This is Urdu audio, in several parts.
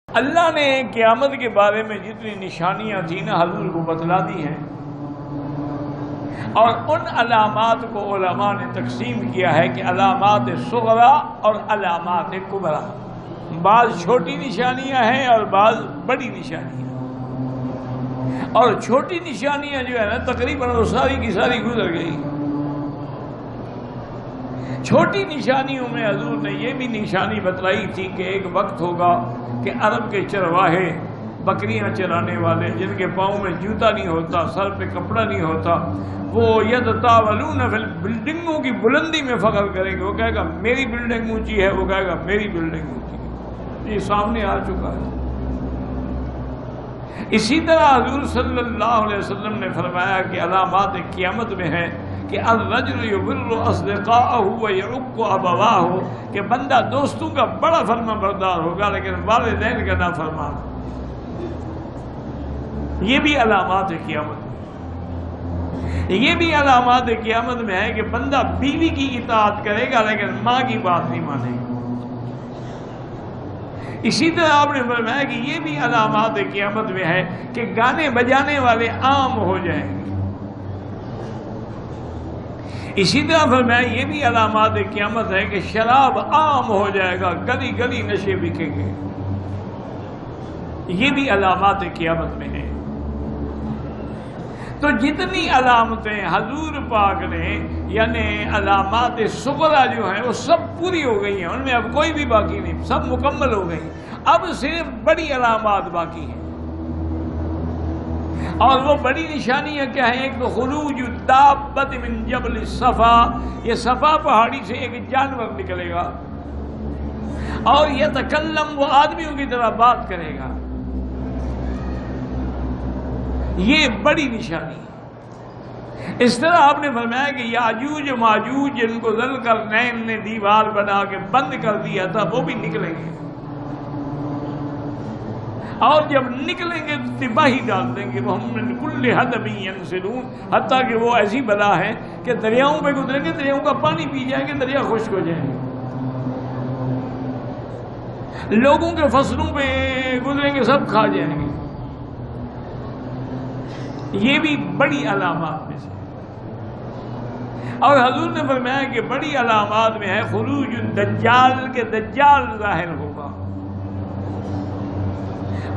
اللہ نے قیامت کے بارے میں جتنی نشانیاں تھیں نا حضور کو بتلا دی ہیں، اور ان علامات کو علماء نے تقسیم کیا ہے کہ علامات صغرا اور علامات کبرا۔ بعض چھوٹی نشانیاں ہیں اور بعض بڑی نشانیاں، اور چھوٹی نشانیاں جو ہے نا تقریباً وہ ساری کی ساری گزر گئی۔ چھوٹی نشانیوں میں حضور نے یہ بھی نشانی بتلائی تھی کہ ایک وقت ہوگا کہ عرب کے چرواہے، بکریاں چرانے والے جن کے پاؤں میں جوتا نہیں ہوتا، سر پہ کپڑا نہیں ہوتا، وہ یتطاولون فی بلڈنگوں کی بلندی میں فخر کریں گے۔ وہ کہے گا میری بلڈنگ اونچی ہے، وہ کہے گا میری بلڈنگ اونچی ہے۔ یہ سامنے آ چکا ہے۔ اسی طرح حضور صلی اللہ علیہ وسلم نے فرمایا کہ علامات قیامت میں ہے کہ الرجل یبر اصدقاءہ ویعق ابواہ، کہ بندہ دوستوں کا بڑا فرما بردار ہوگا لیکن والدین کا نافرمان۔ یہ بھی علامات قیامت میں، یہ بھی علامات قیامت میں ہے کہ بندہ بیوی کی اطاعت کرے گا لیکن ماں کی بات نہیں مانے گا۔ اسی طرح آپ نے فرمایا کہ یہ بھی علامات قیامت میں ہے کہ گانے بجانے والے عام ہو جائیں گے۔ اسی طرح فرمایا یہ بھی علامات قیامت ہے کہ شراب عام ہو جائے گا، گلی گلی نشے بکیں گے۔ یہ بھی علامات قیامت میں ہے۔ تو جتنی علامتیں حضور پاک نے یعنی علامات صغرا جو ہیں وہ سب پوری ہو گئی ہیں، ان میں اب کوئی بھی باقی نہیں، سب مکمل ہو گئی۔ اب صرف بڑی علامات باقی ہیں، اور وہ بڑی نشانیاں کیا ہیں؟ ایک تو خروج دابۃ من جبل الصفا، یہ صفا پہاڑی سے ایک جانور نکلے گا اور یتکلم، وہ آدمیوں کی طرح بات کرے گا۔ یہ بڑی نشانی ہے۔ اس طرح آپ نے فرمایا کہ یاجوج و ماجوج جن کو ذوالقرنین نے دیوار بنا کے بند کر دیا تھا وہ بھی نکلیں گے، اور جب نکلیں گے تو تباہی ڈال دیں گے۔ وَهُم مِّن كُلِّ حَدَبٍ يَنْسِلُونَ، حتیٰ کہ وہ ایسی بلا ہے کہ دریاؤں پہ گزریں گے، دریاؤں کا پانی پی جائیں گے، دریا خشک ہو جائیں گے۔ لوگوں کے فصلوں پہ گزریں گے، سب کھا جائیں گے۔ یہ بھی بڑی علامات میں سے۔ اور حضور نے فرمایا کہ بڑی علامات میں ہے خروج الدجال، کے دجال ظاہر ہوگا۔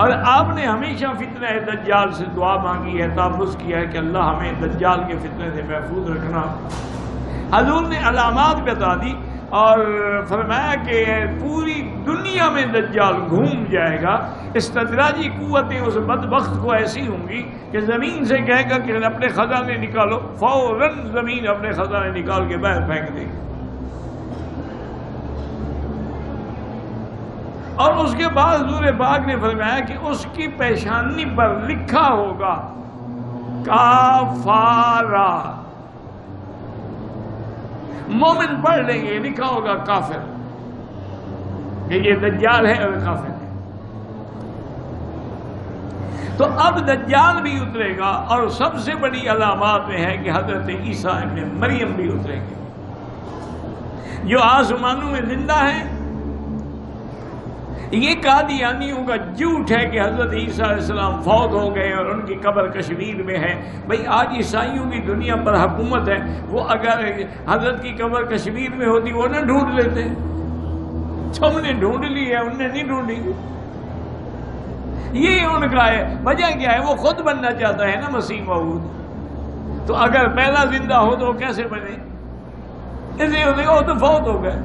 اور آپ نے ہمیشہ فتنہ دجال سے دعا مانگی ہے، تحفظ کیا ہے کہ اللہ ہمیں دجال کے فتنے سے محفوظ رکھنا۔ حضور نے علامات بتا دی اور فرمایا کہ پوری دنیا میں دجال گھوم جائے گا۔ استدراجی قوتیں اس بدبخت کو ایسی ہوں گی کہ زمین سے کہے گا کہ اپنے خزانے نکالو، فوراً زمین اپنے خزانے نکال کے باہر پھینک دے گی۔ اور اس کے بعد حضور پاک نے فرمایا کہ اس کی پیشانی پر لکھا ہوگا کافارا، مومن پڑھ لیں گے لکھا ہوگا کافر، کہ یہ دجال ہے اور کافر ہے۔ تو اب دجال بھی اترے گا، اور سب سے بڑی علامات میں ہے کہ حضرت عیسیٰ ابن مریم بھی اتریں گے، جو آسمانوں میں زندہ ہیں۔ یہ قادیانیوں کا جھوٹ ہے کہ حضرت عیسیٰ علیہ السلام فوت ہو گئے اور ان کی قبر کشمیر میں ہے۔ بھئی آج عیسائیوں کی دنیا پر حکومت ہے، وہ اگر حضرت کی قبر کشمیر میں ہوتی وہ نہ ڈھونڈ لیتے، ہم نے ڈھونڈ لی ہے، انہوں نے نہیں ڈھونڈی۔ یہ ان کا ہے۔ وجہ کیا ہے؟ وہ خود بننا چاہتا ہے نا مسیح موعود، تو اگر پہلا زندہ ہو تو وہ کیسے بنے؟ اس لیے وہ تو فوت ہو گئے۔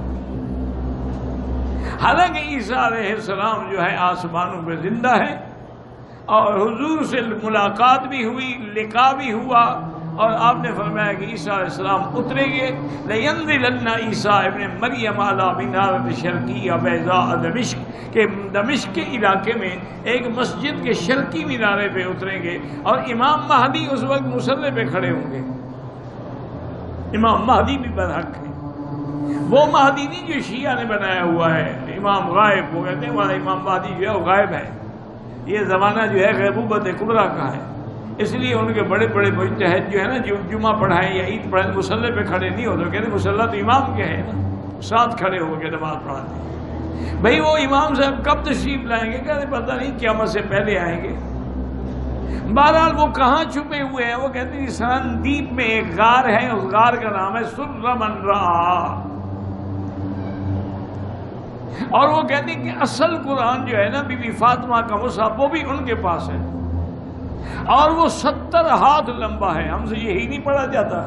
حالانکہ عیسیٰ علیہ السلام جو ہے آسمانوں پہ زندہ ہے، اور حضور سے ملاقات بھی ہوئی، لقاء بھی ہوا، اور آپ نے فرمایا کہ عیسیٰ علیہ السلام اتریں گے۔ لَيَنزِلَنَّ عیسیٰ ابن مریم علی مِنارۃ شرقیہ بیضاء دمشق، کہ دمشق کے علاقے میں ایک مسجد کے شرقی مینارے پہ اتریں گے، اور امام مہدی اس وقت مصلی پہ کھڑے ہوں گے۔ امام مہدی بھی برحق ہے، وہ مہدی نہیں جو شیعہ نے بنایا ہوا ہے، امام غائب، وہ کہتے ہیں والا امام مہدی جو ہے وہ غائب ہے۔ یہ زمانہ جو ہے غیبوبت کبریٰ کا ہے، اس لیے ان کے بڑے بڑے مجتہد جو ہے نا، جو جمعہ پڑھائیں یا عید پڑھائیں مصلی پہ کھڑے نہیں ہوتے، کہتے ہیں مصلی تو امام کے ہے نا، ساتھ کھڑے ہو کے نماز پڑھاتے ہیں۔ بھئی وہ امام صاحب کب تشریف لائیں گے؟ کہتے پتہ نہیں، قیامت سے پہلے آئیں گے۔ بہرحال وہ کہاں چھپے ہوئے ہیں؟ وہ کہتے ہیں سندیپ میں ایک غار ہے، اس غار کا نام ہے سر من را، اور وہ کہتے ہیں کہ اصل قرآن جو ہے نا بی بی فاطمہ کا مصحف وہ بھی ان کے پاس ہے، اور وہ 70 ہاتھ لمبا ہے، ہم سے یہی نہیں پڑھا جاتا۔